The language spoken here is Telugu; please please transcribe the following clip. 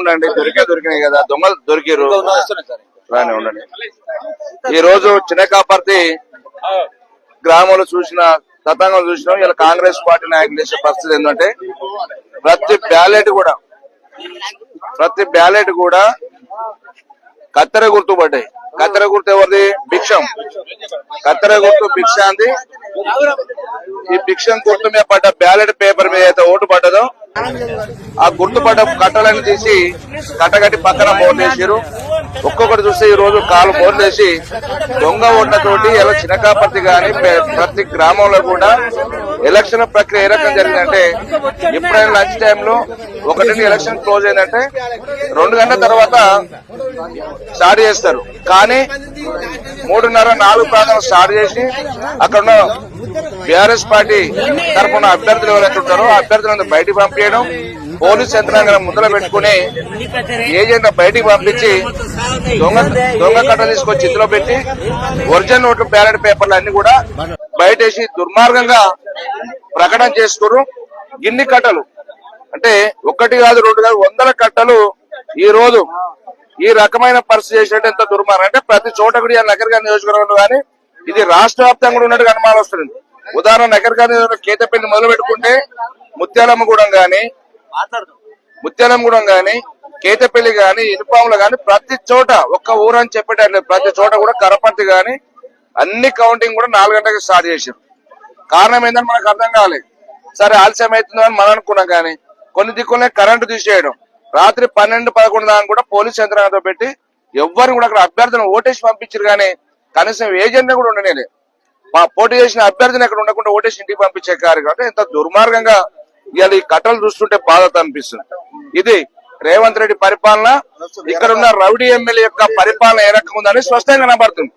ఉండండి, దొరికినాయి కదా, దొంగలు దొరికిరు రాని ఉండండి. ఈ రోజు చిన్నకాపర్తి గ్రామంలో చూసిన తతంగం చూసినాం. ఇలా కాంగ్రెస్ పార్టీ నాయకులు చేసే పరిస్థితి ఏంటంటే ప్రతి బ్యాలెట్ కూడా కత్తెర గుర్తు పడ్డాయి. కత్తెర గుర్తు ఎవరిది? భిక్షం. కత్తెర గుర్తు భిక్షాంది. ఈ భిక్షం గుర్తు మీద పడ్డ బ్యాలెట్ పేపర్ మీద అయితే ఓటు పడ్డదో ఆ గుర్తుపడ్డ కట్టలను తీసి కట్టగట్టి పక్కన మోర్లేసారు. ఒక్కొక్కటి చూస్తే ఈ రోజు కాలు మోర్లేసి దొంగ ఓట్లతోటి ఇలా చిన్నకాపర్తి గాని ప్రతి గ్రామంలో కూడా ఎలక్షన్ ప్రక్రియ ఏ రకం జరిగిందంటే ఎప్పుడైనా లంచ్ టైంలో 1 ఎలక్షన్ క్లోజ్ అయిందంటే 2 గంటల తర్వాత స్టార్ట్ చేస్తారు. కానీ 3:30-4 ప్రాంతాలు స్టార్ట్ చేసి అక్కడున్న బీఆర్ఎస్ పార్టీ తరఫున అభ్యర్థులు ఎవరైతే ఉంటారో ఆ అభ్యర్థులను బయటికి పంపించడం, పోలీసు యంత్రాంగం ముందర పెట్టుకుని ఏజెంట్ బయటికి పంపించి దొంగ కట్ట తీసుకొచ్చి ఇందులో పెట్టి ఒరిజినల్ ఓట్లు బ్యాలెట్ పేపర్లు అన్ని కూడా బయటేసి దుర్మార్గంగా ప్రకటన చేస్తున్నారు. గిన్ని కట్టలు అంటే 1 కాదు 2 కాదు 100 కట్టలు ఈ రోజు ఈ రకమైన పరిస్థితి చేసినట్టు ఎంత దుర్మార్గం అంటే ప్రతి చోట కూడా నగరగారి నియోజకవర్గంలో కానీ ఇది రాష్ట్ర వ్యాప్తంగా కూడా ఉన్నట్టుగా అనుమానం వస్తుంది. ఉదాహరణ నగరగారి కేతపల్లి మొదలు పెట్టుకుంటే ముత్యాలమ్మగూడెం గాని కేతపల్లి గాని ఇనుపాములు గాని ప్రతి చోట ఒక్క ఊరని చెప్పేటట్లేదు. ప్రతి చోట కూడా కరపర్తి గాని అన్ని కౌంటింగ్ కూడా 4 గంటలకు స్టార్ట్ చేశారు. కారణం ఏంటని మనకు అర్థం కాలేదు. సరే ఆలస్యం అవుతుందో అని మనం అనుకున్నాం. కానీ కొన్ని దిక్కులనే కరెంటు తీసేయడం, రాత్రి 12-11 దాకా కూడా పోలీస్ యంత్రాంగంతో పెట్టి ఎవ్వరు కూడా అక్కడ అభ్యర్థులను ఓటేసి పంపించారు. కానీ కనీసం ఏజెంట్ కూడా ఉండనే మా పోటీ చేసిన అభ్యర్థిని అక్కడ ఉండకుండా ఓటేసి ఇంటికి పంపించే కార్యక్రమం ఎంత దుర్మార్గంగా ఇవాళ ఈ కట్టలు చూస్తుంటే బాధ అనిపిస్తుంది. ఇది రేవంత్ రెడ్డి పరిపాలన, ఇక్కడ ఉన్న రౌడీ ఎమ్మెల్యే యొక్క పరిపాలన ఏ రకంగా ఉందని స్పష్టంగా కనబడుతుంది.